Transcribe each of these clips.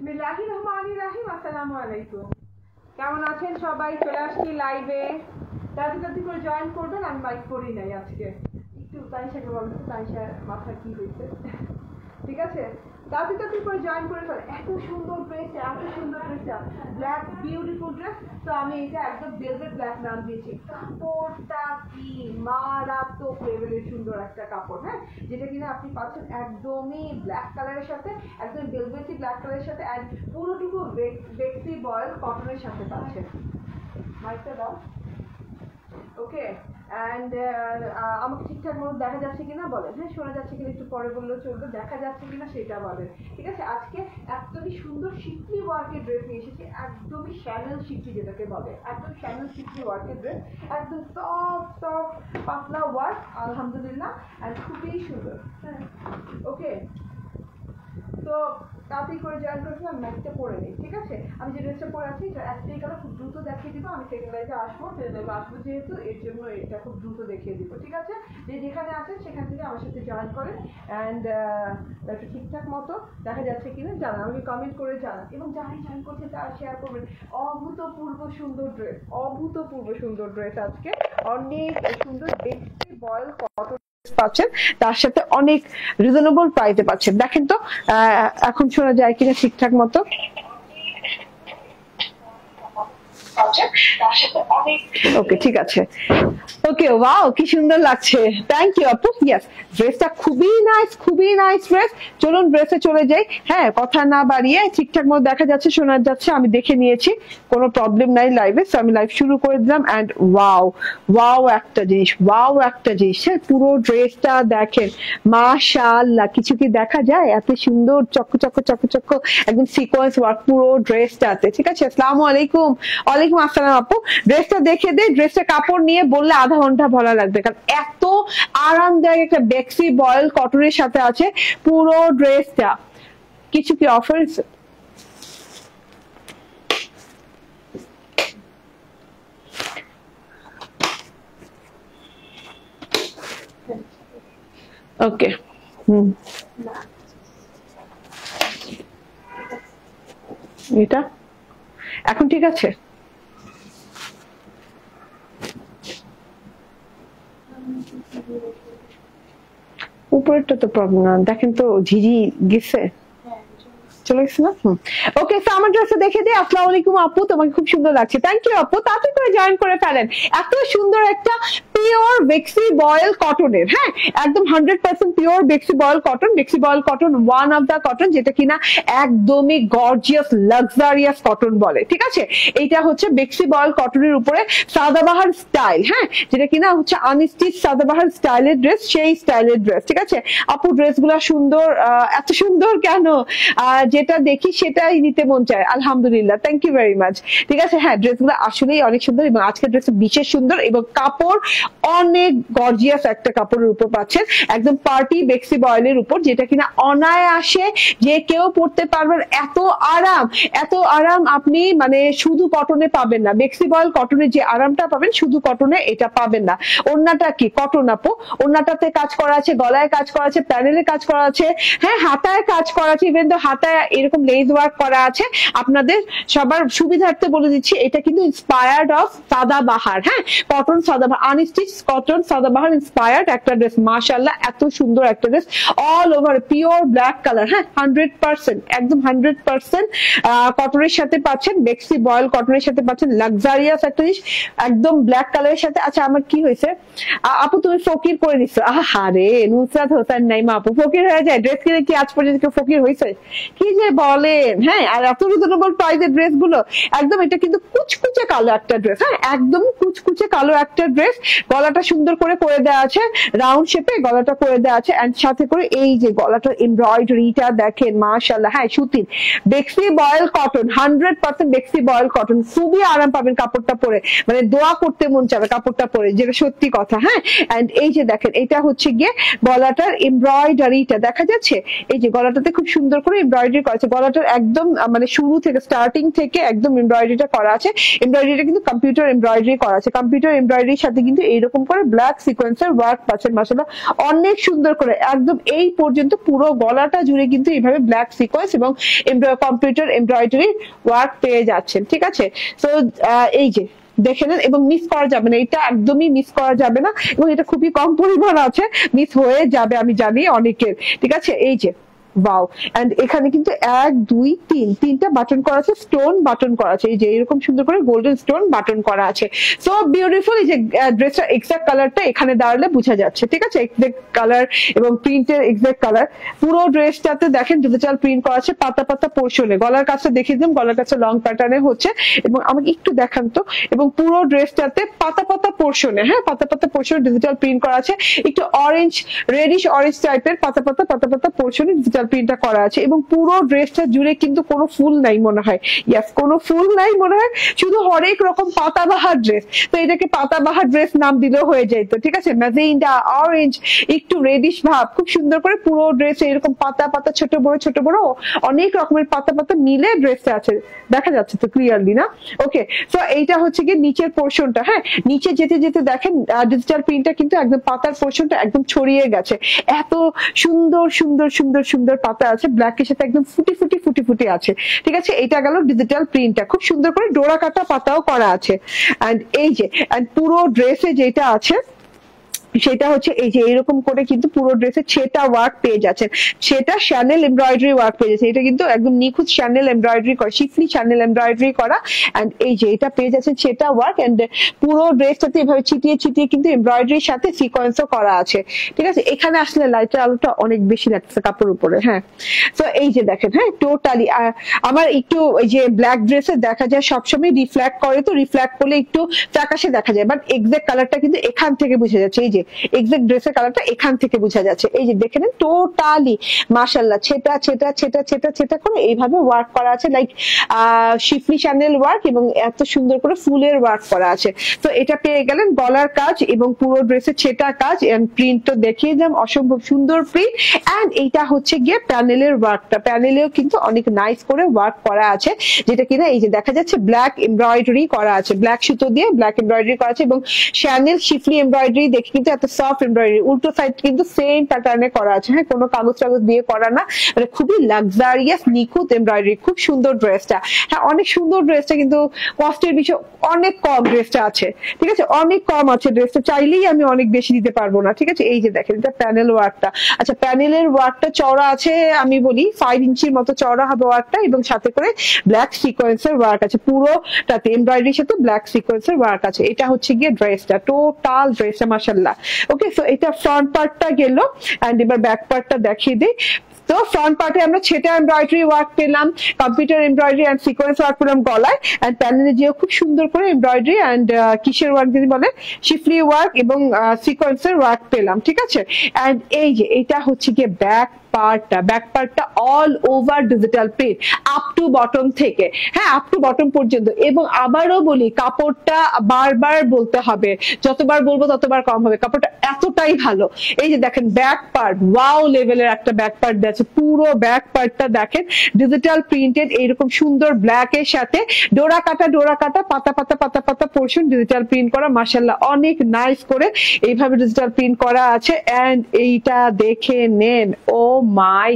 বিসমিল্লাহির রহমানির রহিম। আসসালামু আলাইকুম। কেমন আছেন সবাই? চলে আসছি লাইভে, তাড়াতাড়ি করে জয়েন করবেন। আমি মাইক করি নাই আজকে, একটু তাইশাকে বলতে তাইশার মাথা কি হয়েছে, ঠিক আছে? তাড়াতাড়ি করে জয়েন করে ফেলে। এত সুন্দর ড্রেস, এত সুন্দর ড্রেসটা, ব্ল্যাক বিউটিফুল ড্রেস। তো আমি এটা একদম ভেলভেট ব্ল্যাক নাম দিয়েছি। কাপড়টা কি মারাত্মক লেভেলের সুন্দর একটা কাপড়, হ্যাঁ, যেটা কিনা আপনি পাচ্ছেন একদমই ব্ল্যাক কালারের সাথে, একদম ভেলভেটি ব্ল্যাক কালারের সাথে, অ্যান্ড পুরোটুকু বেক্সি বয়েল কটনের সাথে পাচ্ছেন। মাইকটা দাও। ওকে, অ্যান্ড আমাকে ঠিকঠাক মতো দেখা যাচ্ছে কিনা বলেন, হ্যাঁ, শোনা যাচ্ছে কিনা একটু পরে বললেও চলবে, দেখা যাচ্ছে কিনা সেটা বলেন, ঠিক আছে? আজকে একদমই সুন্দর শিপলি ওয়ার্কের ড্রেস নিয়ে এসেছি, একদমই শ্যানেল শিপলি যেটাকে বলে, একদম শ্যানেল শিপলি ওয়ার্কের ড্রেস, একদম সফট সফট পাতলা ওয়ার্ক, আলহামদুলিল্লাহ, অ্যান্ড খুবই সুন্দর, হ্যাঁ। ওকে, তো তাড়াতাড়ি করে জয়েন করেছিলাম, ম্যাচটা পরে নিই, ঠিক আছে? আমি যে ড্রেসটা পরে আছি এটা একটাই কালার, খুব দ্রুত দেখিয়ে দিব। আমি সেকেন্ড লাইভে আসবো, যেহেতু এর জন্য এটা খুব দ্রুত দেখিয়ে দিব, ঠিক আছে? যে যেখানে আছেন সেখান থেকে আমার সাথে জয়েন করেন, অ্যান্ড একটা ঠিকঠাক মতো দেখা যাচ্ছে কিনা জানান, আমাকে কমেন্ট করে জানান, এবং যারাই জয়েন করছে তারা শেয়ার করবেন। অভূতপূর্ব সুন্দর ড্রেস, অভূতপূর্ব সুন্দর ড্রেস, আজকে অনেক সুন্দর বেক্সি বয়েল কটন পাচ্ছেন, তার সাথে অনেক রিজনেবল প্রাইসে পাচ্ছেন। দেখেন তো এখন শোনা যায় কিনা ঠিকঠাক মতো। ওকে, ঠিক আছে। ওকে, ওয়াও, কি সুন্দর লাগছে, থ্যাংক ইউ আপু। ইয়েস, ড্রেসটা খুবই নাইস, খুবই নাইস ড্রেস। চলুন ড্রেসে চলে যাই। হ্যাঁ, কথা না বাড়িয়ে, ঠিকঠাক মতো দেখা যাচ্ছে, শোনা যাচ্ছে, আমি দেখে নিয়েছি, কোনো প্রবলেম নাই লাইভে। সো আমি লাইভ শুরু করে দিলাম, অ্যান্ড ওয়াও ওয়াও একটা জিনিস, ওয়াও একটা জিনিস, হ্যাঁ, পুরো ড্রেসটা দেখেন, মাশাআল্লাহ, কিছু কি দেখা যায়? এত সুন্দর চকচক একদম সিকোয়েন্স ওয়ার্ক পুরো ড্রেসটাতে, ঠিক আছে? আসসালামু আলাইকুম। ওয়ালাইকুম আসসালাম আপু। ড্রেসটা দেখে দে, ড্রেসটা কাপড় নিয়ে বললে আধা ঘন্টা ভালো লাগবে, কারণ এত আরামদায়ক একটা বেক্সি বয়েল কটনের সাথে আছে পুরো ড্রেসটা। কিছু কি অফার? ওকে, এটা এখন ঠিক আছে? উপরেরটা তো প্রবলেম না, দেখেন তো ঝিঝি গেছে, চলে গেছে না? ওকে, তো আমার ড্রেসটা দেখে দিই। আসসালামু আলাইকুম আপু, তোমাকে খুব সুন্দর লাগছে, থ্যাংক ইউ আপু। তাড়াতাড়ি করে জয়েন করে ফেলেন। এত সুন্দর একটা পিওর বেক্সি বয়েল কটনের, হ্যাঁ, একদম 100% পিওর বেক্সি বয়েল কটন। বেক্সি voile cotton one of the cotton যেটা কিনা একদমই গর্জিয়াস লাক্সারিয়াস কটন বলে, ঠিক আছে? এইটা হচ্ছে বেক্সি বয়েল কটনের উপরে সাদাবাহার স্টাইল, হ্যাঁ, যেটা কিনা হচ্ছে আনস্টিচ সাদাবাহার স্টাইলের ড্রেস, সেই স্টাইলের ড্রেস, ঠিক আছে আপু? ড্রেসগুলো সুন্দর, এত সুন্দর কেন? যেটা দেখি সেটাই নিতে মন চায়, আলহামদুলিল্লাহ, থ্যাংক ইউ ভেরি মাচ, ঠিক আছে? হ্যাঁ, ড্রেসগুলো আসলেই অনেক সুন্দর, এবং আজকের ড্রেসটা বিশেষ সুন্দর, এবং কাপড় অনেক গর্জিয়াস একটা কাপড়ের উপর পাচ্ছেন, একদম পার্টি বেক্সি বয়েলের উপর, যেটা কিনা অনায়াসে যে কেউ পড়তে পারবেন। এত আরাম, এত আরাম আপনি মানে শুধু কটনে পাবেন না। বেক্সি বয়েল কটনে যে আরামটা পাবেন শুধু কটনে এটা পাবেন না। ওড়নাটা কি কটন আপু? ওড়নাটাতে কাজ করা আছে, গলায় কাজ করা আছে, প্যানেলে কাজ করা আছে, হ্যাঁ, হাতায় কাজ করা আছে, ইভেন তো হাতায় এরকম লেজ ওয়ার্ক করা আছে। আপনাদের সবার সুবিধার্থে বলে দিচ্ছি, এটা কিন্তু ইন্সপায়ার্ড অফ সাদাবাহার, হ্যাঁ, cotton Sadabahar, unstitch cotton Sadabahar inspired একটা ড্রেস। মাশাআল্লাহ, এত সুন্দর একটা dress, all over pure black colour, হ্যাঁ, 100% একদম 100% কটনের সাথে পাচ্ছেন, বেক্সি বয়েল কটনের সাথে পাচ্ছেন, লাক্সারিয়াস একটা জিনিস, একদম ব্ল্যাক কালারের সাথে। আচ্ছা, আমার কি হয়েছে আপু, তুমি ফকির করে দিচ্ছ? আহারে, নুসরাত হোসেন নাইমা আপু ফকির হয়ে যায় ড্রেস কিনে? কি আজ পর্যন্ত কেউ ফকির হয়েছে? কি যে বলেন, হ্যাঁ, আর এত রিজনেবল প্রাইসের ড্রেস গুলো একদম। এটা কিন্তু কুচকুচে কালো একটা ড্রেস, হ্যাঁ, একদম কুচকুচে কালো একটা ড্রেস। গলাটা সুন্দর করে দেওয়া আছে, রাউন্ড শেপে গলাটা করে দেওয়া আছে, এন্ড সাথে করে এই যে গলাটার এমব্রয়ডারিটা দেখেন, মাশাআল্লাহ, হ্যাঁ, সুতির বেক্সি বয়েল কটন, 100% বেক্সি বয়েল কটন। খুবই আরাম পাবেন কাপড়টা পরে, মানে দোয়া করতে মন চাবে কাপড়টা পরে, যেটা সত্যি কথা, হ্যাঁ। এন্ড এই যে দেখেন, এটা হচ্ছে গিয়ে গলাটার এমব্রয়ডারিটা দেখা যাচ্ছে, এই যে গলাটাতে খুব সুন্দর করে এমব্রয়ডারি করা আছে। গলাটার একদম মানে শুরু থেকে, স্টার্টিং থেকে একদম এমব্রয়ডারিটা করা আছে। এমব্রয়ডারিটা কিন্তু কম্পিউটার এমব্রয়ডারি করা আছে, কম্পিউটার এমব্রয়ডারির সাথে কিন্তু এইরকম করে ব্ল্যাক সিকোয়েন্সের ওয়ার্ক পাচ্ছেন মাশাআল্লাহ, অনেক সুন্দর করে একদম এই পর্যন্ত পুরো গলাটা জুড়ে কিন্তু এইভাবে ব্ল্যাক সিকোয়েন্স এবং কম্পিউটার এমব্রয়ডারি ওয়ার্ক পেয়ে যাচ্ছেন। ঠিক আছে, তো এই যে দেখে নেন এবং মিস করা যাবে না, এটা একদমই মিস করা যাবে না এবং এটা খুবই কম পরিমাণ আছে, মিস হয়ে যাবে আমি জানি অনেকের। ঠিক আছে, এই যে ওয়াও, এন্ড এখানে কিন্তু 1 2 3 তিনটা বাটন করা আছে, স্টোন বাটন করা আছে, এই যে এরকম সুন্দর করে গোল্ডেন স্টোন বাটন করা আছে। So beautiful. এই যে ড্রেসটা এক্সাক্ট কালারটা এখানে দাঁড়ালে বোঝা যাচ্ছে। ঠিক আছে, এক্সাক্ট কালার এবং প্রিন্টের এক্সাক্ট কালার। পুরো ড্রেসটাতে দেখেন ডিজিটাল প্রিন্ট করা আছে পাতা পাতা পোর্শনে। গলার কাছে দেখিয়ে দিলাম, গলার কাছে লং প্যাটার্নে হচ্ছে এবং আমাকে একটু দেখান তো, এবং পুরো ড্রেসটাতে পাতা পাতা পোর্শনে, হ্যাঁ পাতা পাতা পোর্শনে ডিজিটাল প্রিন্ট করা আছে, একটু অরেঞ্জ রেডিশ অরেঞ্জ টাইপের পাতা পাতা পোর্শনে ডিজিটাল প্রিন্টটা করা আছে এবং পুরো ড্রেসটা জুড়ে কিন্তু কোনো ফুল নাই মনে হয়, ইয়েস কোনো ফুল নাই মনে হয়, শুধু হরেক রকম পাতাবাহার ড্রেস। তো এটাকে পাতাবাহার ড্রেস নাম দিলেও হয়ে যেত। ঠিক আছে, ম্যাজেন্ডা অরেঞ্জ একটু রেডিশ ভাব, খুব সুন্দর করে পুরো ড্রেসে এরকম পাতা পাতা ছোট বড় অনেক রকমের পাতা পাতা মিলে ড্রেসটা আছে, দেখা যাচ্ছে তো ক্লিয়ারলি না? ওকে, তো এইটা হচ্ছে কি নিচের পোর্শনটা। হ্যাঁ, নিচে যেতে যেতে দেখেন ডিজিটাল প্রিন্টটা কিন্তু একদম পাতার পোর্শনটা একদম ছড়িয়ে গেছে, এত সুন্দর সুন্দর সুন্দর সুন্দর পাতা আছে, ব্ল্যাকের সাথে একদম ফুটি আছে। ঠিক আছে, এটা গেল ডিজিটাল প্রিন্টটা, খুব সুন্দর করে ডোরা কাটা পাতাও করা আছে। এন্ড এই যে পুরো ড্রেসে যেটা আছে সেটা হচ্ছে এই যে এরকম করে কিন্তু পুরো ড্রেসে ছেটা ওয়ার্ক পেয়ে যাচ্ছেন, সেটা শ্যানেল এমব্রয়ডারি ওয়ার্ক পেয়ে যাচ্ছে, এটা কিন্তু একদম নিখুঁত শ্যানেল এমব্রয়ডারি করা, শিফলি শ্যানেল এমব্রয়ডারি করা। এন্ড এই যে এটা পেয়ে যাচ্ছে ছেটা ওয়ার্ক, এন্ড পুরো ড্রেসটাতে এভাবে ছিটিয়ে কিন্তু এমব্রয়ডারির সাথে সিকোয়েন্সও করা আছে। ঠিক আছে, এখানে আসলে লাইটের আলোটা অনেক বেশি লাগছে কাপড়ের উপরে। হ্যাঁ, তো এই যে দেখেন, হ্যাঁ টোটালি আমার একটু এই যে ব্ল্যাক ড্রেসে দেখা যায় সবসময় রিফ্লেক্ট করে, তো রিফ্লেক্ট করলে একটু ফ্যাকাশে দেখা যায়, বাট এক্সাক্ট কালারটা কিন্তু এখান থেকে বোঝা যাচ্ছে, এই যে এক্সাক্ট ড্রেসের কালারটা এখান থেকে বোঝা যাচ্ছে। এই যে দেখে নেন টোটালি মাশাআল্লাহ ছেটা করে এইভাবে ওয়ার্ক করা আছে, লাইক শিফলি শ্যানেল ওয়ার্ক এবং এত সুন্দর করে ফুলের ওয়ার্ক করা আছে। তো এটা পেয়ে গেলেন গলার কাজ এবং পুরো ড্রেসে ছেটা কাজ, এন্ড প্রিন্ট তো দেখিয়ে দিলাম, অসম্ভব সুন্দর প্রিন্ট। এন্ড এইটা হচ্ছে গিয়ে প্যানেলের ওয়ার্কটা, প্যানেলেও কিন্তু অনেক নাইস করে ওয়ার্ক করা আছে, যেটা কিনা এই যে দেখা যাচ্ছে ব্ল্যাক এমব্রয়ডারি করা আছে, ব্ল্যাক সুতো দিয়ে ব্ল্যাক এমব্রয়ডারি করা আছে এবং শ্যানেল শিফলি এমব্রয়ডারি দেখে কিন্তু এত সফট এমব্রয়ডারি, উল্টো সাইড কিন্তু সেম প্যাটার্নে করা আছে। হ্যাঁ, কোনো কাগজ দিয়ে করা না, মানে খুবই লাক্সারিয়াস নিখুঁত এমব্রয়ডারি, খুব সুন্দর ড্রেসটা। হ্যাঁ, অনেক সুন্দর ড্রেসটা, কিন্তু কস্টের বিষয় অনেক কম ড্রেসটা আছে। ঠিক আছে, অনেক কম আছে ড্রেসটা, চাইলেই আমি অনেক বেশি দিতে পারবো না। ঠিক আছে, এই যে দেখেন এটা প্যানেল ওয়ার্কটা। আচ্ছা, প্যানেলের ওয়ার্কটা চওড়া আছে, আমি বলি 5 ইঞ্চির মতো চওড়া হবে ওয়ার্কটা, এবং সাথে করে ব্ল্যাক সিকোয়েন্সের ওয়ার্ক আছে, পুরোটাতে এমব্রয়ডারির সাথে ব্ল্যাক সিকোয়েন্সের ওয়ার্ক আছে। এটা হচ্ছে গিয়ে ড্রেসটা, টোটাল ড্রেসটা মাশাআল্লাহ। ওকে, সো এটা ফ্রন্ট পার্টটা গেল, এন্ড এবার ব্যাক পার্টটা দেখিয়ে দিই। তো ফ্রন্ট পার্টে আমরা ছেটা এমব্রয়ডারি ওয়ার্ক পেলাম, computer embroidery and sequence work পেলাম গলায়, এন্ড প্যানেলে যেও খুব সুন্দর করে এমব্রয়ডারি এন্ড কিসের ওয়ার্ক যদি বলে শিফলি ওয়ার্ক এবং সিকোয়েন্সের ওয়ার্ক পেলাম। ঠিক আছে, এন্ড এই যে এটা হচ্ছে গিয়ে ব্যাক পার্টটা all over digital print up to bottom থেকে, হ্যাঁ আপ টু বটম পর্যন্ত। এবং আবারও বলি, কাপড়টা বারবার বলতে হবে, যতবার বলবো ততবার কম হবে, কাপড়টা এতটাই ভালো। এই যে দেখেন ব্যাক পার্ট, ওয়াও লেভেলের একটা ব্যাক পার্ট আছে, পুরো ব্যাক পার্টটা দেখেন ডিজিটাল প্রিন্টেড, এইরকম সুন্দর ব্ল্যাক এর সাথে ডোরা কাটা পাতা পোর্শন ডিজিটাল প্রিন্ট করা, মাশাআল্লাহ অনেক নাইস করে এইভাবে ডিজিটাল প্রিন্ট করা আছে। এন্ড এইটা দেখে নেন, ও মাই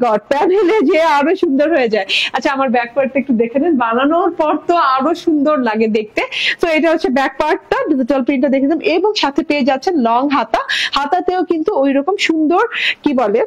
গড প্যানেলে যে আরো সুন্দর হয়ে যায়। আচ্ছা, আমার ব্যাক পার্টটা একটু দেখে নেন, বানানোর পর তো আরো সুন্দর লাগে দেখতে। তো এটা হচ্ছে ব্যাক পার্টটা, ডিজিটাল প্রিন্টটা দেখে নেন, এবং সাথে পেয়ে যাচ্ছেন লং হাতাতেও কিন্তু ওইরকম সুন্দর কি বলে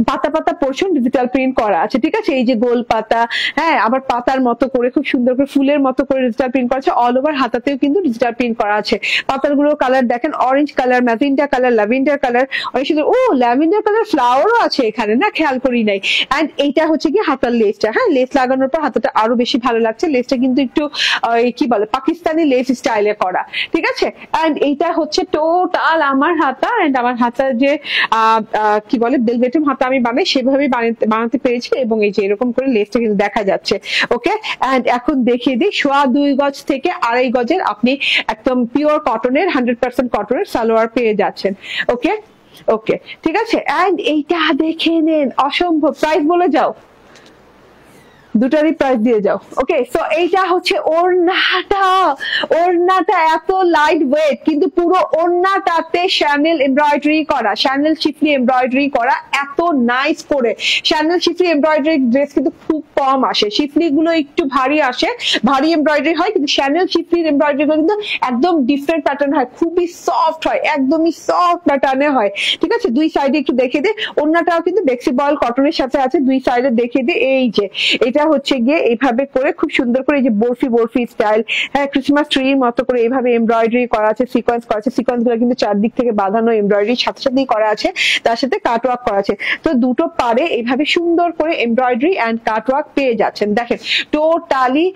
পাতা পোর্শন ডিজিটাল প্রিন্ট করা আছে। ঠিক আছে, এই যে গোল পাতা, হ্যাঁ আবার পাতার মতো করে খুব সুন্দর করে ফুলের মতো করে ডিজিটাল প্রিন্ট করা আছে, অল ওভার হাতাতেও কিন্তু ডিজিটাল প্রিন্ট করা আছে। পাতাগুলোর কালার দেখেন, orange colour, magenta colour, lavender colour, অনেক সুন্দর। ও ল্যাভেন্ডার কালার ফ্লাওয়ারও আছে এখানে, না খেয়াল করি নাই। এন্ড এইটা হচ্ছে কি হাতার লেসটা, হ্যাঁ লেস লাগানোর পর হাতাটা আরো বেশি ভালো লাগছে, লেসটা কিন্তু একটু কি বলে পাকিস্তানি লেস স্টাইলে করা। ঠিক আছে, এন্ড এইটা হচ্ছে টোটাল আমার হাতা, এন্ড আমার হাতা যে কি বলে বেলভেটম হাতা আমি বানাই সেভাবে বানাতে পেরেছি, এবং এই যে এরকম করে লেসটা কিন্তু দেখা যাচ্ছে। ওকে, এন্ড এখন দেখিয়ে দিই, 2.25 গজ থেকে 2.5 গজের আপনি একদম পিওর কটনের 100% কটনের সালোয়ার পেয়ে যাচ্ছেন। ওকে, ঠিক আছে, এন্ড এইটা দেখে নেন, অসম্ভব। প্রাইস বলে যাও, দুটারই প্রাইস দিয়ে যাও। ওকে, সো এইটা হচ্ছে ওড়নাটা। ওড়নাটা এত লাইট ওয়েট, কিন্তু পুরো ওড়নাটাতে শ্যানেল এমব্রয়ডারি করা, শ্যানেল শিফলি এমব্রয়ডারি করা, এত নাইস করে। শ্যানেল শিফলি এমব্রয়ডারি ড্রেস কিন্তু খুব কম আসে, শিফলি গুলো একটু ভারী আসে, ভারী এমব্রয়ডারি হয়, কিন্তু শ্যানেল শিফলির এমব্রয়ডারি গুলো কিন্তু একদম ডিফারেন্ট প্যাটার্ন হয়, খুবই সফট হয়, একদমই সফট প্যাটার্নে হয়। ঠিক আছে, দুই সাইডে একটু দেখে দে। ওড়নাটাও কিন্তু বেক্সি বয়েল কটনের সাথে আছে, দুই সাইডে দেখে দে। এই যে এটা হচ্ছে গিয়ে এইভাবে করে খুব সুন্দর করে এই যে বরফি বরফি স্টাইল, হ্যাঁ ক্রিসমাস ট্রির মতো করে এইভাবে এমব্রয়ডারি করা আছে, সিকোয়েন্স করা আছে। সিকোয়েন্স গুলো কিন্তু চারদিক থেকে বাঁধানো, এমব্রয়ডারির সাথে সাথেই করা আছে, তার সাথে কাটওয়ার্ক করা আছে। তো দুটো পারে এইভাবে সুন্দর করে এমব্রয়ডারি এন্ড কাটওয়ার্ক পেয়ে যাচ্ছেন। দেখেন টোটালি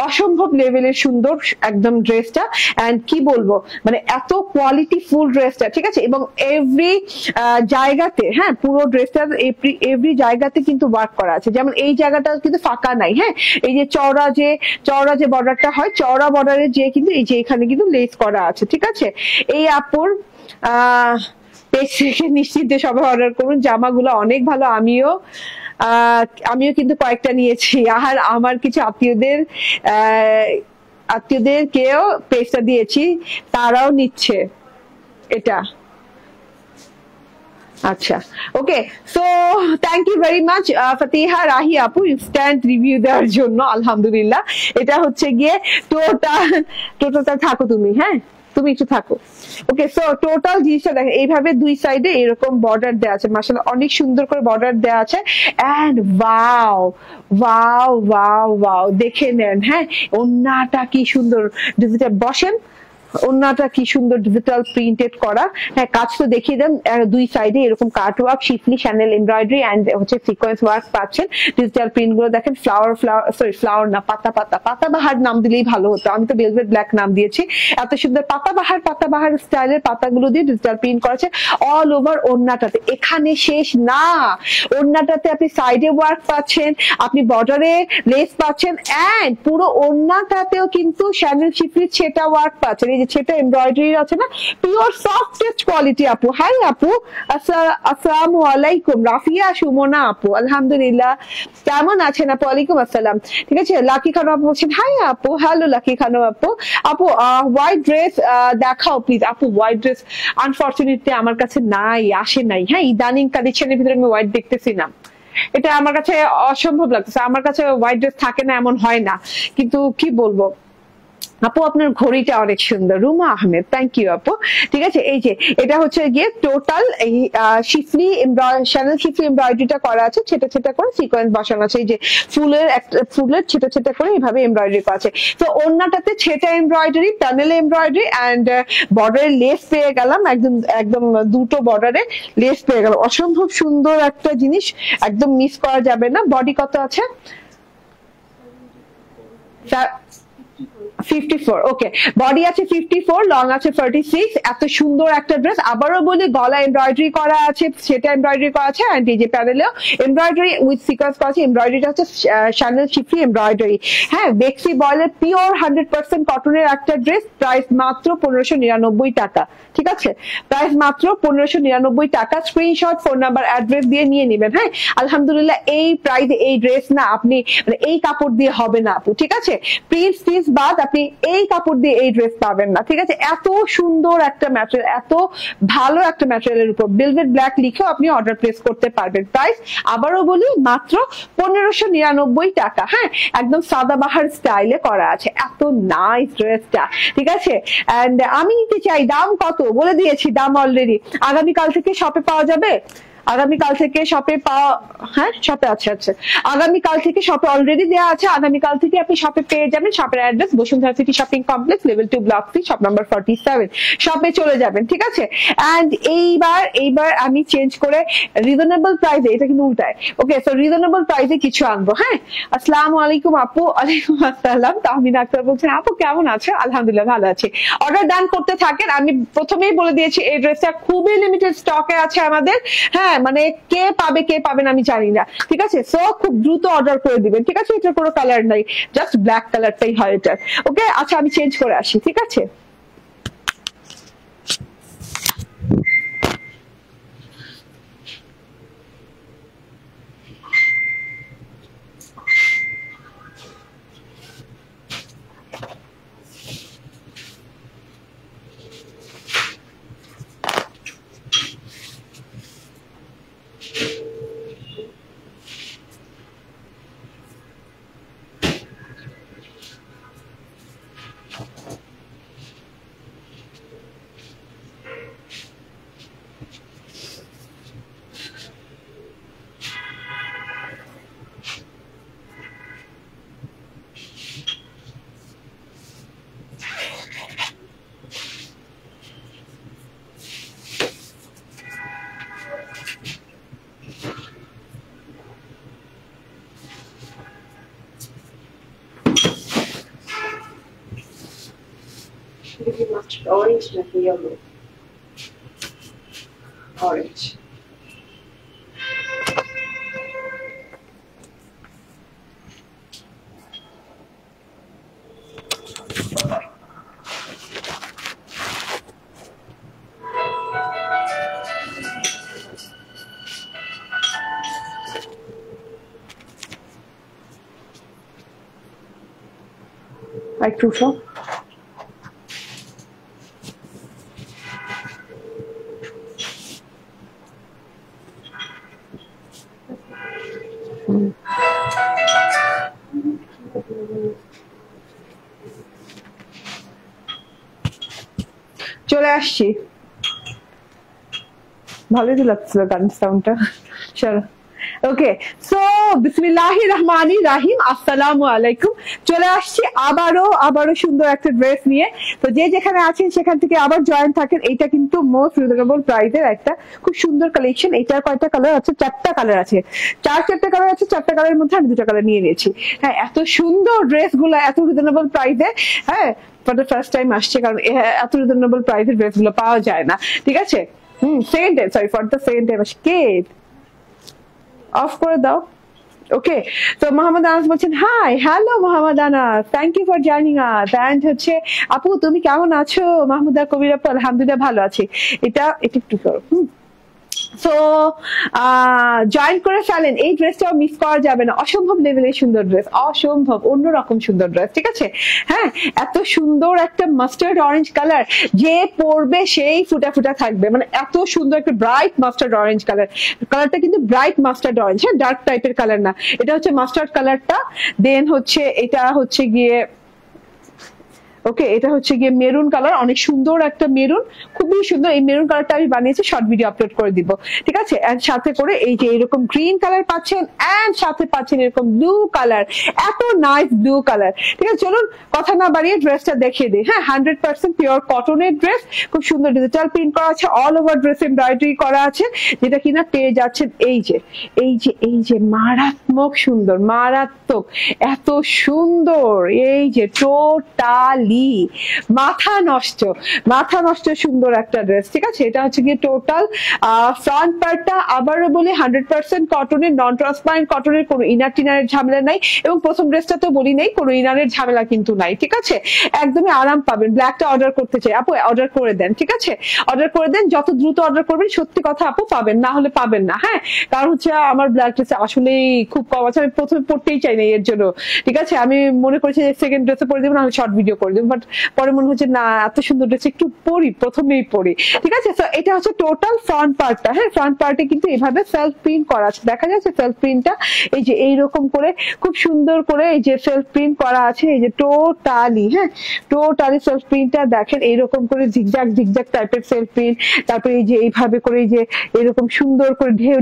অসম্ভব লেভেলের সুন্দর একদম ড্রেসটা, এন্ড কি বলবো মানে এত কোয়ালিটি ফুল ড্রেসটা। ঠিক আছে, এবং এভরি জায়গাতে, হ্যাঁ পুরো ড্রেসটার এভরি জায়গাতে কিন্তু ওয়ার্ক করা আছে। যেমন এই জায়গাটা কিন্তু ফাঁকা নাই, হ্যাঁ এই যে চওড়া যে বর্ডারটা হয়, চওড়া বর্ডারে যে কিন্তু এই যে এখানে কিন্তু লেস করা আছে। ঠিক আছে, এই আপুর পেজ থেকে নিশ্চিন্তে সবাই অর্ডার করুন, জামাগুলো অনেক ভালো। আমিও কিন্তু কয়েকটা নিয়েছি, আর আমার কিছু আত্মীয়দেরকেও পেজটা দিয়েছি, তারাও নিচ্ছে এটা। আচ্ছা, okay, so thank you very much Fatiha Rahi আপু ইনস্ট্যান্ট রিভিউ দেওয়ার জন্য। আলহামদুলিল্লাহ, এটা হচ্ছে গিয়ে টোটালটা থাকো তুমি, হ্যাঁ তুমি একটু থাকো। ওকে, সো টোটাল জিনিসটা দেখেন, এইভাবে দুই সাইডে এরকম বর্ডার দেওয়া আছে, মাশাআল্লাহ অনেক সুন্দর করে বর্ডার দেওয়া আছে। And wow wow wow wow, দেখে নেন, হ্যাঁ ওন্নাটা কি সুন্দর ডিজিটাল, বসেন ওন্নাটা কি সুন্দর ডিজিটাল প্রিন্টেড করা। হ্যাঁ কাজ তো দেখিয়ে দেন, দুই সাইডে এরকম cut work, schiffli channel embroidery and হচ্ছে সিকোয়েন্স ওয়ার্ক পাচ্ছেন। ডিজিটাল প্রিন্ট গুলো দেখেন, ফ্লাওয়ার না পাতাবাহার নাম দিলেই ভালো হতো, আমি তো ভেলভেট ব্ল্যাক নাম দিয়েছি। এত সুন্দর পাতাবাহার স্টাইলের পাতাগুলো দিয়ে ডিজিটাল প্রিন্ট করেছে অল ওভার ওন্নাটাতে। এখানে শেষ না, ওন্নাটাতে আপনি সাইডে ওয়ার্ক পাচ্ছেন, আপনি বর্ডারে লেস পাচ্ছেন, এন্ড পুরো ওন্নাটাতেও কিন্তু শ্যানেল শিফলির ছেটা ওয়ার্ক পাচ্ছেন। এই যে ছেটা এমব্রয়ডারি আছে না, পিওর সফটেস্ট কোয়ালিটি। আপু হাই আপু, আসসালামু আলাইকুম। রাফিয়া সুমনা আপু, আলহামদুলিল্লাহ, কেমন আছেন আপু? ওয়ালাইকুম আসসালাম। ঠিক আছে, লাকি খানো আপু বলছেন হাই আপু, হ্যালো লাকি খানো আপু। আপু হোয়াইট ড্রেস দেখাও প্লিজ। আপু হোয়াইট ড্রেস আনফরচুনেটলি আমার কাছে নাই, আসে নাই। হ্যাঁ ইদানিং কালেকশনের ভিতরে আমি হোয়াইট দেখতেছি না, এটা আমার কাছে অসম্ভব লাগতেছে। আমার কাছে হোয়াইট ড্রেস থাকে না এমন হয় না, কিন্তু কি বলবো আপু আপনার ঘড়িটা অনেক সুন্দর। রুমা আহমেদ, থ্যাংক ইউ আপু। ঠিক আছে, এই যে এটা হচ্ছে গিয়ে টোটাল এই শিফলি শ্যানেল শিফলি এমব্রয়ডারিটা করা আছে, ছেটা ছেটা করে সিকোয়েন্স বসানো আছে। এই যে ফুলের ছেটা ছেটা করে এইভাবে এমব্রয়ডারি করা আছে। তো ওন্নাটাতে ছেটা এমব্রয়ডারি, প্যানেল এমব্রয়ডারি এন্ড বর্ডারে লেস পেয়ে গেলাম, একদম দুটো বর্ডারে লেস পেয়ে গেলাম। অসম্ভব সুন্দর একটা জিনিস, একদম মিস করা যাবে না। বডি কত আছে? 54, ওকে, বডি আছে 54, লং আছে 36। এত সুন্দর একটা ড্রেস, আবারও বলি গলা এমব্রয়ডারি করা আছে, সেটা এমব্রয়ডারি করা আছে, এন্ড এই যে প্যানেলেও এমব্রয়ডারি উইথ সিকোয়েন্স করা আছে। এমব্রয়ডারিটা হচ্ছে শ্যানেল শিফলি এমব্রয়ডারি, হ্যাঁ বেক্সি বয়েলের পিওর 100% কটনের একটা ড্রেস। প্রাইস মাত্র 1599 টাকা। ঠিক আছে, প্রাইস মাত্র 1599 টাকা। স্ক্রিনশট, ফোন নাম্বার, অ্যাড্রেস দিয়ে নিয়ে নেবেন। হ্যাঁ আলহামদুলিল্লাহ, এই প্রাইসে এই ড্রেস না আপনি মানে এই কাপড় দিয়ে হবে না আপু। ঠিক আছে, প্রিন্স বাদ আপনি এই কাপড় দিয়ে এই ড্রেস পাবেন না। ঠিক আছে, এত সুন্দর একটা ম্যাটেরিয়াল, এত ভালো একটা ম্যাটেরিয়ালের উপর ভেলভেট ব্ল্যাক লিখেও আপনি অর্ডার প্লেস করতে পারবেন। প্রাইস আবারও বলি মাত্র 1599 টাকা। হ্যাঁ একদম সাদাবাহার স্টাইলে করা আছে, এত নাইস ড্রেসটা। ঠিক আছে, এন্ড আমি নিতে চাই। দাম কত বলে দিয়েছি, দাম অলরেডি। আগামীকাল থেকে শপে পাওয়া যাবে, আগামীকাল থেকে শপে পাওয়া, হ্যাঁ শপে আছে। আচ্ছা, আগামীকাল থেকে শপে অলরেডি দেওয়া আছে, আগামীকাল থেকে আপনি শপে পেয়ে যাবেন। শপের address Bashundhara city shopping complex, level 2 block 3, shop number 47। শপে চলে যাবেন। ঠিক আছে, এন্ড এইবার আমি চেঞ্জ করে রিজনেবল প্রাইসে, এটা কিন্তু উল্টায়। ওকে, সো রিজনেবল প্রাইসে কিছু আনবো। হ্যাঁ আসসালামু আলাইকুম আপু। ওয়ালাইকুম আসসালাম। তাহমিনা আক্তার বলছেন আপু কেমন আছো? আলহামদুলিল্লাহ ভালো আছি। অর্ডার ডান করতে থাকেন। আমি প্রথমেই বলে দিয়েছি এই ড্রেসটা খুবই লিমিটেড স্টকে আছে আমাদের। হ্যাঁ মানে কে পাবেন আমি জানি না। ঠিক আছে, সো খুব দ্রুত অর্ডার করে দিবেন। ঠিক আছে, এটার কোনো কালার নাই, জাস্ট ব্ল্যাক কালারটাই হয় এটার। ওকে, আচ্ছা আমি চেঞ্জ করে আসি। ঠিক আছে, অরেঞ্জ নাকি ইয়েলো, অরেঞ্জ। একটু উঠো। চলে আসছি, ভালোই তো লাগছিল গান সাউন্ডটা। চলো ওকে, সো বিসমিল্লাহির রহমানির রহিম, আসসালামু আলাইকুম। চলে আসছি আবারও সুন্দর একটা ড্রেস নিয়ে। তো যে যেখানে আছেন সেখান থেকে আবার জয়েন থাকেন। এইটা কিন্তু মোস্ট রিজনেবল প্রাইসের একটা খুব সুন্দর কালেকশন। এটার কয়টা কালার আছে? চারটা কালার আছে, চারটা কালার আছে। চারটা কালারের মধ্যে আমি দুটো কালার নিয়ে নিয়েছি। হ্যাঁ, এত সুন্দর ড্রেস গুলো এত রিজনেবল প্রাইসে, হ্যাঁ ফর দ্য ফার্স্ট টাইম আসছে, কারণ এত রিজনেবল প্রাইসের ড্রেস গুলো পাওয়া যায় না। ঠিক আছে, second time, sorry for the second time আসছে। কে অফ করে দাও। ওকে, তো মোহাম্মদ আনাস বলছেন hi, hello Mohammad Anas, thank you for joining us. And হচ্ছে আপু তুমি কেমন আছো? মাহমুদা কবির আপু আলহামদুলিল্লাহ ভালো আছি। এটা একটু করো। সো জয়েন করে ফেলেন, এই ড্রেসটাও মিস করা যাবে না। অসম্ভব লেভেলের সুন্দর ড্রেস, অসম্ভব অন্যরকম সুন্দর ড্রেস। ঠিক আছে, হ্যাঁ এত সুন্দর একটা মাস্টার্ড অরেঞ্জ কালার, যে পরবে সেই ফুটা ফুটা থাকবে। মানে এত সুন্দর একটা ব্রাইট মাস্টার্ড অরেঞ্জ কালার। কালারটা কিন্তু ব্রাইট মাস্টার্ড অরেঞ্জ, হ্যাঁ ডার্ক টাইপের কালার না। এটা হচ্ছে মাস্টার্ড কালারটা। দেন হচ্ছে এটা হচ্ছে গিয়ে ওকে, এটা হচ্ছে গিয়ে মেরুন কালার, অনেক সুন্দর একটা মেরুন, খুবই সুন্দর। এই মেরুন কালারটা আমি বানিয়েছি, শর্ট ভিডিও আপলোড করে দিব। ঠিক আছে, এন্ড সাথে করে এই যে এরকম গ্রিন কালার পাচ্ছেন, এন্ড সাথে পাচ্ছেন এরকম ব্লু কালার, এত নাইস ব্লু কালার। ঠিক আছে, চলুন কথা না বাড়িয়ে ড্রেসটা দেখিয়ে দিই। হ্যাঁ, 100% পিওর কটনের ড্রেস, খুব সুন্দর ডিজিটাল প্রিন্ট করা আছে, অল ওভার ড্রেস এমব্রয়ডারি করা আছে, যেটা কিনা পেয়ে যাচ্ছেন এই যে মারাত্মক সুন্দর, মারাত্মক এত সুন্দর, এই যে টোটাল মাথা নষ্ট সুন্দর একটা ড্রেস। ঠিক আছে, এটা হচ্ছে গিয়ে টোটাল ফ্রন্ট পার্টটা আবারও বলি 100% কটনের, নন ট্রান্সপারেন্ট কটনের, কোনো ইনার টিনারের ঝামেলা নাই। এবং প্রথম ড্রেসটা তো বলি নাই, কোনো ইনারের ঝামেলা কিন্তু নাই। ঠিক আছে, একদমই আরাম পাবেন। ব্ল্যাকটা অর্ডার করতে চাই আপু, অর্ডার করে দেন। ঠিক আছে, অর্ডার করে দেন, যত দ্রুত অর্ডার করবেন সত্যি কথা আপু পাবেন, না হলে পাবেন না। হ্যাঁ, কারণ হচ্ছে আমার ব্ল্যাক ড্রেস আসলেই খুব কম আছে, আমি প্রথমে পড়তেই চাই না এর জন্য। ঠিক আছে, আমি মনে করেছি যে সেকেন্ড ড্রেসে পরে দেবো, না শর্ট ভিডিও করে দেবো, বাট পরে মনে হচ্ছে না এত সুন্দর ড্রেস একটু পরি, প্রথমেই পরি। ঠিক আছে, তো এটা হচ্ছে টোটাল ফ্রন্ট পার্টটা। হ্যাঁ, ফ্রন্ট পার্টে কিন্তু এভাবে সেলফ প্রিন্ট করা আছে, দেখা যাচ্ছে সেলফ প্রিন্টটা, এই যে এইরকম করে খুব সুন্দর করে এই যে সেলফ প্রিন্ট করা আছে, এই যে টোটালি, হ্যাঁ টোটালি সেলফ প্রিন্টটা দেখেন, এইরকম করে জিগজাগ টাইপের সেলফ প্রিন্ট। তারপরে এই যে এইভাবে করে এই যে এরকম সুন্দর করে ঢেউ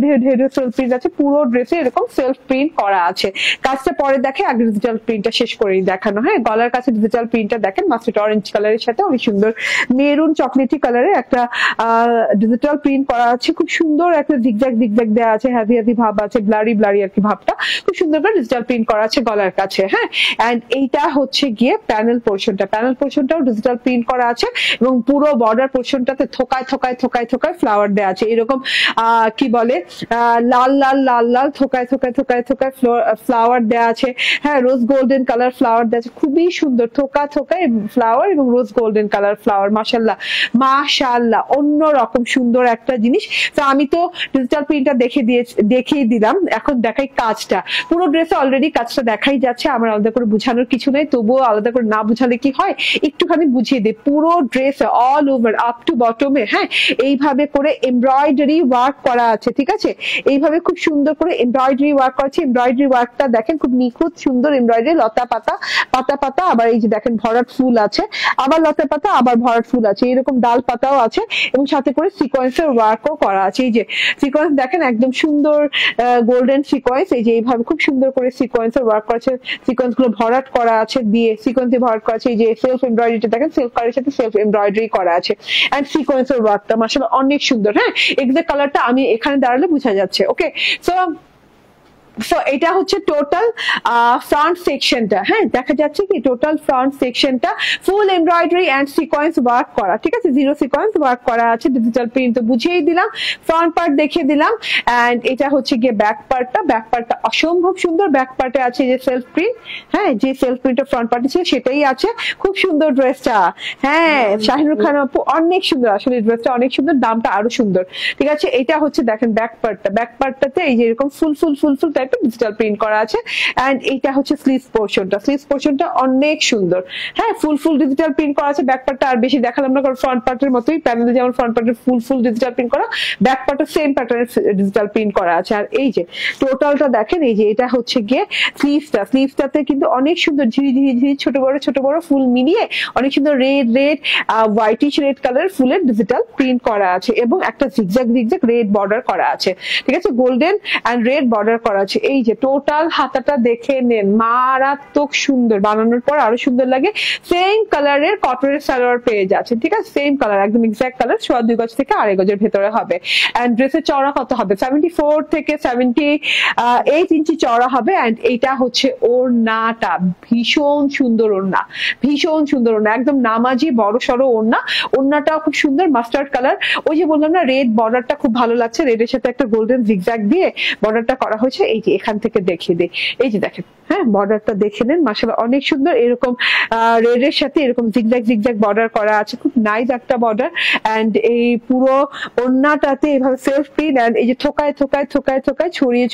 সেলফ প্রিন্ট আছে, পুরো ড্রেসে এরকম সেলফ প্রিন্ট করা আছে। কাজটা পরে দেখে, আগে ডিজিটাল প্রিন্টটা শেষ করেই দেখানো। হ্যাঁ, গলার কাছে ডিজিটাল প্রিন্টটা দেখেন, মাস্টার্ড অরেঞ্জ কালারের সাথে অনেক সুন্দর মেরুন চকলেটি কালারের একটা ডিজিটাল প্রিন্ট করা আছে, খুব সুন্দর একটা জিগজ্যাগ দেওয়া আছে, হেভি ভাব আছে, ব্লারি আর কি ভাবটা, খুব সুন্দর করে ডিজিটাল প্রিন্ট করা আছে গলার কাছে। হ্যাঁ, এন্ড এইটা হচ্ছে গিয়ে প্যানেল পোর্শনটাও ডিজিটাল প্রিন্ট করা আছে, এবং পুরো বর্ডার পোর্শনটাতে থোকায় ফ্লাওয়ার দেওয়া আছে, এরকম কি বলে লাল থোকায় ফ্লাওয়ার দেওয়া আছে। হ্যাঁ, রোজ গোল্ডেন কালার ফ্লাওয়ার দেওয়া আছে, খুবই সুন্দর, থোকায় ফ্লাওয়ার এবং রোজ গোল্ডেন কালার ফ্লাওয়ার। মাশাআল্লাহ অন্যরকম সুন্দর একটা জিনিস। তো আমি তো ডিজিটাল প্রিন্টটা দেখিয়ে দিলাম, এখন দেখাই কাজটা। পুরো ড্রেসে অলরেডি কাজটা দেখাই যাচ্ছে, আমার আলাদা করে বুঝানোর কিছু নেই, তবুও আলাদা করে না বুঝালে কি হয়, একটুখানি বুঝিয়ে দিই। পুরো ড্রেসে অল ওভার আপ টু বটমে, হ্যাঁ এইভাবে করে এমব্রয়ডারি ওয়ার্ক করা আছে। ঠিক আছে, এইভাবে খুব সুন্দর করে এমব্রয়ডারি ওয়ার্ক করা আছে। এমব্রয়ডারি ওয়ার্কটা দেখেন, খুব নিখুঁত সুন্দর এমব্রয়ডারি, লতা পাতা, আবার এই যে দেখেন ভরাট ফুল আছে, আবার লতা পাতা, আবার ভরাট ফুল আছে, এরকম ডাল পাতাও আছে, এবং সাথে করে সিকোয়েন্সের ওয়ার্কও করা আছে। এই যে সিকোয়েন্স দেখেন, একদম সুন্দর গোল্ডেন সিকোয়েন্স, এই যে এইভাবে খুব সুন্দর করে সিকোয়েন্সের ওয়ার্ক করা আছে, সিকোয়েন্স গুলো ভরাট করা আছে, দিয়ে সিকোয়েন্সে ভরাট করা আছে। এই যে সেলফ এমব্রয়ডারিটা দেখেন, সেলফ কালারের সাথে সেলফ এমব্রয়ডারি করা আছে, এন্ড সিকোয়েন্সের ওয়ার্কটা মাশাআল্লাহ অনেক সুন্দর। হ্যাঁ, এক্সাক্ট কালারটা আমি এখানে দাঁড়ালে বোঝা যাচ্ছে। ওকে, সো সো এটা হচ্ছে টোটাল ফ্রন্ট সেকশনটা, হ্যাঁ দেখা যাচ্ছে কি টোটাল ফ্রন্ট সেকশনটা full embroidery and sequence work করা, ঠিক আছে, জিরো সিকোয়েন্স ওয়ার্ক করা আছে, ডিজিটাল প্রিন্ট তো বুঝিয়ে দিলাম, ফ্রন্ট পার্ট দেখিয়ে দিলাম। এন্ড এটা হচ্ছে গিয়ে ব্যাক পার্টটা অসম্ভব সুন্দর। ব্যাক পার্টে আছে যে সেলফ প্রিন্ট, হ্যাঁ যে সেলফ প্রিন্টের ফ্রন্ট পার্টে ছিল সেটাই আছে, খুব সুন্দর ড্রেসটা। হ্যাঁ শাহিনুর খান আপু অনেক সুন্দর, আসলে ড্রেসটা অনেক সুন্দর, দামটা আরো সুন্দর, ঠিক আছে। এটা হচ্ছে দেখেন ব্যাক পার্টটাতে এই যে এরকম ফুল টাইপের ডিজিটাল প্রিন্ট করা আছে। এন্ড এইটা হচ্ছে স্লিভস পোর্শনটা অনেক সুন্দর, হ্যাঁ ফুল ডিজিটাল প্রিন্ট করা আছে। ব্যাক পার্টটা আর বেশি দেখালাম না কারণ ফ্রন্ট পার্টের মতোই, প্যানেলে যেমন ফ্রন্ট পার্টের ফুল ডিজিটাল প্রিন্ট করা, ব্যাক পার্টে সেম প্যাটার্নের ডিজিটাল প্রিন্ট করা আছে। আর এই যে টোটালটা দেখেন, এই যে এটা হচ্ছে গিয়ে স্লিভসটাতে কিন্তু অনেক সুন্দর ঝিরি ছোট বড় ফুল মিলিয়ে অনেক সুন্দর রেড হোয়াইটিশ রেড কালার ফুলের ডিজিটাল প্রিন্ট করা আছে এবং একটা জিগজ্যাগ রেড বর্ডার করা আছে, ঠিক আছে, গোল্ডেন এন্ড রেড বর্ডার করা আছে। এই যে টোটাল হাতাটা দেখে নেন, মারাত্মক সুন্দর, বানানোর পর আরো সুন্দর লাগে। সেম কালারের কটনের সালোয়ার পেয়ে যাচ্ছে, ঠিক আছে, সেম কালার একদম এক্সাক্ট কালার, 2.5 গজ থেকে 2.5 গজের ভেতরে হবে। এন্ড ড্রেসের চওড়া কত হবে? 74 থেকে 78 ইঞ্চি চওড়া হবে। এন্ড এইটা হচ্ছে ওড়নাটা, ভীষণ সুন্দর ওড়না, একদম নামাজি বড় সড়ো ওড়নাটাও খুব সুন্দর, মাস্টার্ড কালার। ওই যে বললাম না রেড বর্ডারটা খুব ভালো লাগছে, রেডের সাথে একটা গোল্ডেন জিগজ্যাগ দিয়ে বর্ডারটা করা হয়েছে। এই যে এখান থেকে দেখিয়ে দিই, এই যে দেখেন, হ্যাঁ বর্ডারটা দেখে নেন, মাশাআল্লাহ অনেক সুন্দর, এরকম রেডের সাথে এরকম জিগজ্যাগ বর্ডার করা আছে, খুব নাইস একটা বর্ডার। এন্ড এই পুরো ওড়নাটাতে এভাবে সেলফ প্রিন্ট এন্ড এই যে থোকায়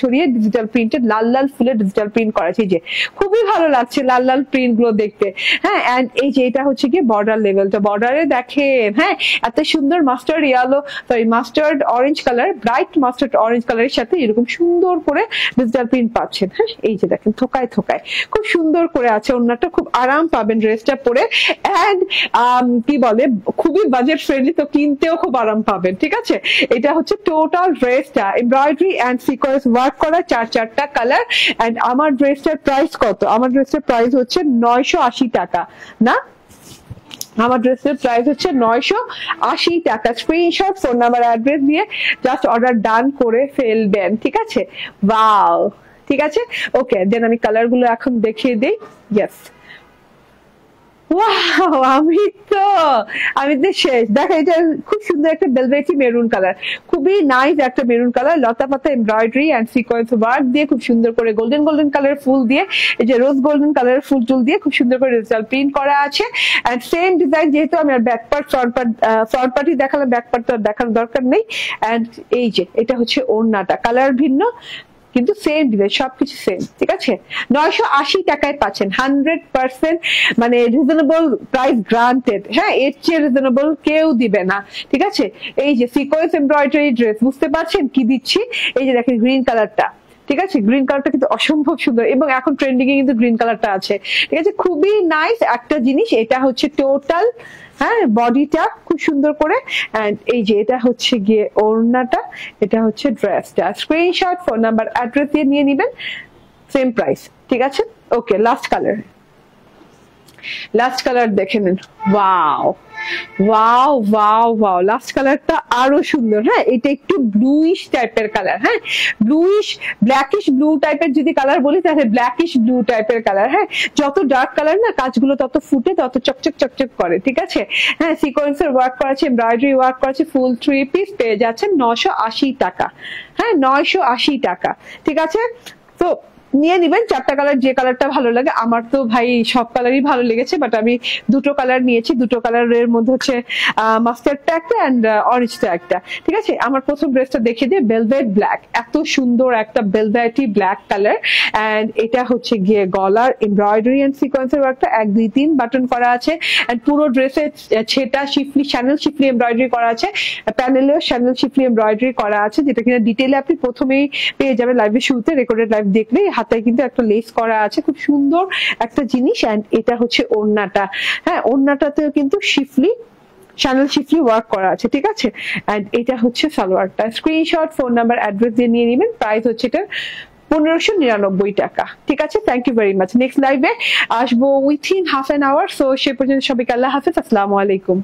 ছড়িয়ে ডিজিটাল প্রিন্টেড লাল ফুলের ডিজিটাল প্রিন্ট করা আছে। এই যে খুবই ভালো লাগছে লাল প্রিন্ট গুলো দেখতে, হ্যাঁ। এন্ড এই যে এটা হচ্ছে কি বর্ডার লেভেলটা, বর্ডারে দেখেন, হ্যাঁ এত সুন্দর mustard orange colour, bright mustard orange কালারের সাথে এরকম সুন্দর করে ডিজিটাল প্রিন্ট পাচ্ছেন, হ্যাঁ। এই যে দেখেন থোকায় খুব সুন্দর করে আছে ওড়নাটা, খুব আরাম পাবেন ড্রেসটা পরে। এন্ড কি বলে খুবই বাজেট ফ্রেন্ডলি, তো কিনতেও খুব আরাম পাবেন, ঠিক আছে। এটা হচ্ছে টোটাল ড্রেসটা এমব্রয়ডারি এন্ড সিকোয়েন্স ওয়ার্ক করা, 4টা কালার। এন্ড আমার ড্রেসটার প্রাইস কত? আমার ড্রেসটার প্রাইস হচ্ছে 980 টাকা, না আমার ড্রেসের প্রাইস হচ্ছে 980 টাকা। স্ক্রিনশট, ফোন নাম্বার, অ্যাড্রেস দিয়ে জাস্ট অর্ডার ডান করে ফেলবেন, ঠিক আছে। ওয়াও, ঠিক আছে, ওকে। দেন আমি কালার গুলো এখন দেখিয়ে দিই। ইয়েস, ওয়াও, আমি তো শেষ। দেখো এটা খুব সুন্দর একটা বেলভেটি মেরুন কালার, খুবই নাইস একটা মেরুন কালার, লতা পাতা এমব্রয়ডারি এন্ড সিকোয়েন্স ওয়ার্ক দিয়ে খুব সুন্দর করে গোল্ডেন কালার ফুল দিয়ে, এই যে রোজ গোল্ডেন কালার ফুল টুল দিয়ে খুব সুন্দর করে ডিজিটাল প্রিন্ট করা আছে। এন্ড সেম ডিজাইন, যেহেতু আমি আর ব্যাক পার্ট ফ্রন্ট পার্টই দেখালাম, ব্যাক পার্ট তো দেখানোর দরকার নেই। এন্ড এই যে এটা হচ্ছে ওড়নাটা, কালার ভিন্ন কিন্তু সেম দিবে, সবকিছু সেম, ঠিক আছে। 980 টাকায় পাচ্ছেন, 100% মানে রিজনেবল প্রাইস গ্রান্টেড, হ্যাঁ এর চেয়ে রিজনেবল কেউ দিবে না, ঠিক আছে। এই যে সিকোয়েন্স এমব্রয়ডারি ড্রেস, বুঝতে পারছেন কি দিচ্ছি? এই যে দেখেন গ্রিন কালারটা, ঠিক আছে, গ্রিন কালারটা কিন্তু অসম্ভব সুন্দর এবং এখন ট্রেন্ডিং এ কিন্তু গ্রিন কালারটা আছে, ঠিক আছে, খুবই নাইস একটা জিনিস। এটা হচ্ছে টোটাল, হ্যাঁ বডিটা খুব সুন্দর করে। এন্ড এই যে এটা হচ্ছে গিয়ে ওড়নাটা, এটা হচ্ছে ড্রেসটা। স্ক্রিনশট, ফোন নাম্বার, অ্যাড্রেস দিয়ে নিয়ে নিবেন, সেম প্রাইস, ঠিক আছে। ওকে, লাস্ট কালার দেখে নেন। ওয়াও, লাস্ট কালারটা আরো সুন্দর, হ্যাঁ এটা একটু ব্লুইশ টাইপের কালার, হ্যাঁ ব্ল্যাকিশ ব্লু টাইপের যদি কালার বলি তাহলে ব্ল্যাকিশ ব্লু টাইপের কালার, হ্যাঁ যত ডার্ক কালার না কাজগুলো তত ফুটে, তত চকচক করে, ঠিক আছে। হ্যাঁ সিকোয়েন্সের ওয়ার্ক করা আছে, এমব্রয়ডারি ওয়ার্ক করা আছে, ফুল 3 পিস পেয়ে যাচ্ছেন 980 টাকা, হ্যাঁ 980 টাকা, ঠিক আছে। তো নিয়ে নিবেন 4টা কালার, যে কালারটা ভালো লাগে। আমার তো ভাই সব কালারই ভালো লেগেছে, বাট আমি 2টো কালার নিয়েছি, 2টো কালারের মধ্যে হচ্ছে মাস্টার্ডটা একটা এন্ড অরেঞ্জটা একটা, ঠিক আছে। আমার প্রথম ড্রেসটা দেখে দিয়ে ভেলভেট ব্ল্যাক, এত সুন্দর একটা ভেলভেটি ব্ল্যাক কালার। এন্ড এটা হচ্ছে গিয়ে গলার এমব্রয়ডারি এন্ড সিকোয়েন্সের ওয়ার্কটা 1 2 3 বাটন করা আছে। এন্ড পুরো ড্রেসে ছেটা শিফলি, শ্যানেল শিফলি এমব্রয়ডারি করা আছে, প্যানেলেও শ্যানেল শিফলি এমব্রয়ডারি করা আছে, যেটা কিনা ডিটেইলে আপনি প্রথমেই পেয়ে যাবেন লাইভের শুরুতে, রেকর্ডেড লাইভ দেখলে। হাতায় কিন্তু একটা লেস করা আছে, খুব সুন্দর একটা জিনিস। এন্ড এটা হচ্ছে ওড়নাটা, হ্যাঁ ওড়নাটাতেও কিন্তু শিফলি, শ্যানেল শিফলি ওয়ার্ক করা আছে, ঠিক আছে। এন্ড এটা হচ্ছে সালোয়ারটা। স্ক্রিনশট, ফোন নাম্বার, অ্যাড্রেস দিয়ে নিয়ে নেবেন। প্রাইস হচ্ছে এটা 1599 টাকা, ঠিক আছে। Thank you very much. Next লাইভে আসবো within half an hour. So সে পর্যন্ত সবাইকে আল্লাহ হাফেজ, আসসালামু আলাইকুম।